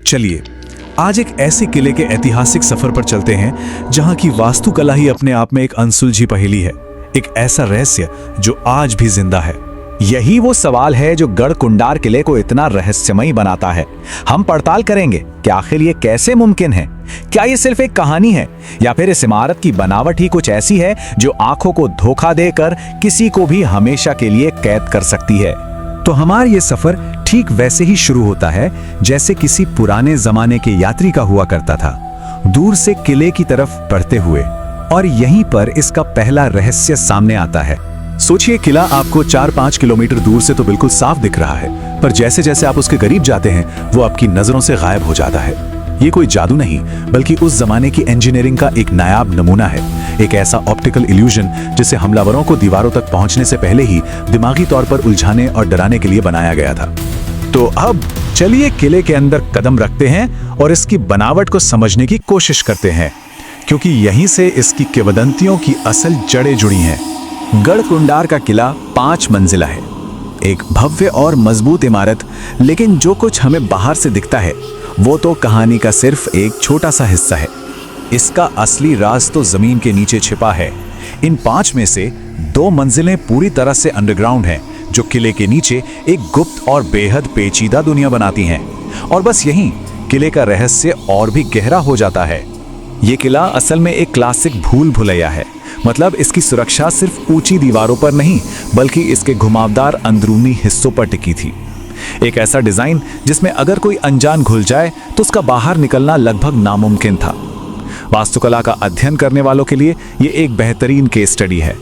चलिए आज एक ऐसे किले के ऐतिहासिक सफर पर चलते हैं जहां की वास्तुकला ही अपने आप में एक अनसुलझी पहेली है, एक ऐसा रहस्य जो आज भी जिंदा है। यही वो सवाल है जो गढ़कुंडार किले को इतना रहस्यमयी बनाता है। हम पड़ताल करेंगे कि आखिर ये कैसे मुमकिन है। क्या ये सिर्फ एक कहानी है या फिर इस इमारत की बनावट ही कुछ ऐसी है जो आंखों को धोखा देकर किसी को भी हमेशा के लिए कैद कर सकती है। तो हमारा ये सफर ठीक वैसे ही शुरू होता है जैसे किसी पुराने जमाने के यात्री का हुआ करता था, दूर से किले की तरफ बढ़ते हुए। और यहीं पर इसका पहला रहस्य सामने आता है। सोचिए, किला आपको 4-5 किलोमीटर दूर से तो बिल्कुल साफ दिख रहा है, पर जैसे जैसे आप उसके करीब जाते हैं वो आपकी नजरों से गायब हो जाता है। ये कोई जादू नहीं, बल्कि उस जमाने की इंजीनियरिंग का एक नायाब नमूना है। एक ऐसा ऑप्टिकल इल्यूजन जिसे हमलावरों को दीवारों तक पहुंचने से पहले ही दिमागी तौर पर उलझाने और डराने के लिए बनाया गया था। तो अब चलिए किले के अंदर कदम रखते हैं और इसकी बनावट को समझने की कोशिश करते हैं, क्योंकि यहीं से इसकी किंवदंतियों की असल जड़ें जुड़ी हैं। गढ़कुंडार का किला 5 मंजिला है, एक भव्य और मजबूत इमारत। लेकिन जो कुछ हमें बाहर से दिखता है वो तो कहानी का सिर्फ एक छोटा सा हिस्सा है। इसका असली राज तो जमीन के नीचे छिपा है। इन 5 में से 2 मंजिलें पूरी तरह से अंडरग्राउंड हैं, जो किले के नीचे एक गुप्त और बेहद पेचीदा दुनिया बनाती हैं। और बस यहीं किले का रहस्य और भी गहरा हो जाता है। ये किला असल में एक क्लासिक भूल भुलैया है। मतलब इसकी सुरक्षा सिर्फ ऊंची दीवारों पर नहीं, बल्कि इसके घुमावदार अंदरूनी हिस्सों पर टिकी थी। एक ऐसा डिजाइन जिसमें अगर कोई अनजान घुल जाए तो उसका बाहर निकलना लगभग नामुमकिन था। वास्तुकला का अध्ययन करने वालों के लिए ये एक बेहतरीन केस स्टडी है।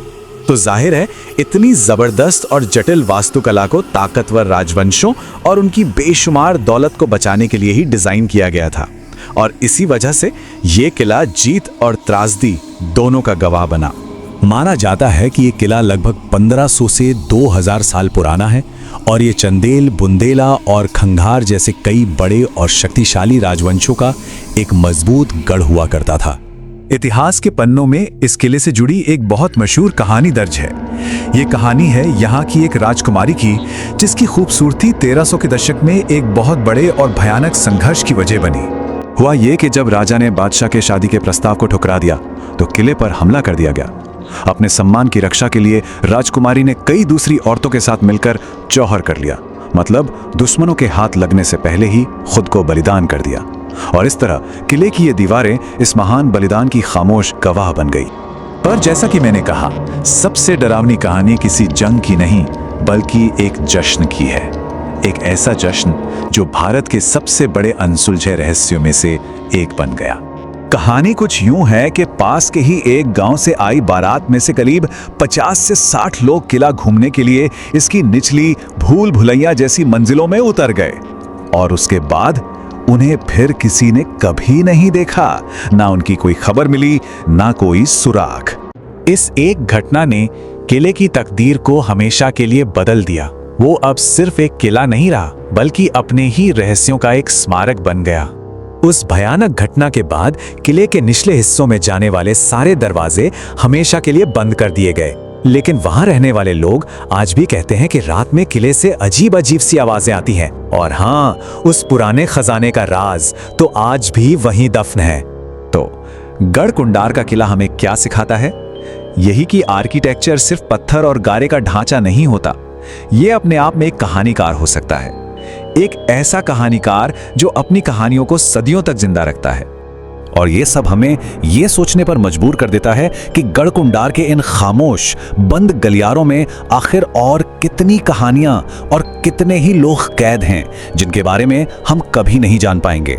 तो जाहिर है, इतनी जबरदस्त और जटिल वास्तुकला को ताकतवर राजवंशों और उनकी बेशुमार दौलत को बचाने के लिए ही डिजाइन किया गया था। और इसी वजह से ये किला जीत और त्रासदी दोनों का गवाह बना। माना जाता है कि ये किला लगभग 1500 से 2000 साल पुराना है और ये चंदेल, बुंदेला और खंगार जैसे कई बड़े और शक्तिशाली राजवंशों का एक मजबूत गढ़ हुआ करता था। इतिहास के पन्नों में इस किले से जुड़ी एक बहुत मशहूर कहानी दर्ज है। ये कहानी है यहाँ की एक राजकुमारी की, जिसकी खूबसूरती 1300 के दशक में एक बहुत बड़े और भयानक संघर्ष की वजह बनी। हुआ ये कि जब राजा ने बादशाह के शादी के प्रस्ताव को ठुकरा दिया तो किले पर हमला कर दिया गया। अपने सम्मान की रक्षा के लिए राजकुमारी ने कई दूसरी औरतों के साथ मिलकर जौहर कर लिया, मतलब दुश्मनों के हाथ लगने से पहले ही खुद को बलिदान कर दिया। और इस तरह किले की ये दीवारें इस महान बलिदान की खामोश गवाह बन गई। पर जैसा कि मैंने कहा, सबसे डरावनी कहानी किसी जंग की नहीं, बल्कि एक जश्न की है। एक ऐसा जश्न जो भारत के सबसे बड़े अनसुलझे रहस्यों में से एक बन गया। कहानी कुछ यूं है कि पास के ही एक गांव से आई बारात में से करीब 50 से 60 लोग किला घूमने के लिए इसकी निचली भूल भुलैया जैसी मंजिलों में उतर गए। और उसके बाद उन्हें फिर किसी ने कभी नहीं देखा। ना उनकी कोई खबर मिली, ना कोई सुराग। इस एक घटना ने किले की तकदीर को हमेशा के लिए बदल दिया। वो अब सिर्फ एक किला नहीं रहा, बल्कि अपने ही रहस्यों का एक स्मारक बन गया। उस भयानक घटना के बाद किले के निचले हिस्सों में जाने वाले सारे दरवाजे हमेशा के लिए बंद कर दिए गए। लेकिन वहां रहने वाले लोग आज भी कहते हैं कि रात में किले से अजीब अजीब सी आवाजें आती हैं। और हाँ, उस पुराने खजाने का राज तो आज भी वहीं दफन है। तो गढ़कुंडार का किला हमें क्या सिखाता है? यही कि आर्किटेक्चर सिर्फ पत्थर और गारे का ढांचा नहीं होता, ये अपने आप में एक कहानीकार हो सकता है। एक ऐसा कहानीकार जो अपनी कहानियों को सदियों तक जिंदा रखता है। और ये सब हमें ये सोचने पर मजबूर कर देता है कि गढ़कुंडार के इन खामोश बंद गलियारों में आखिर और कितनी कहानियां और कितने ही लोग कैद हैं, जिनके बारे में हम कभी नहीं जान पाएंगे।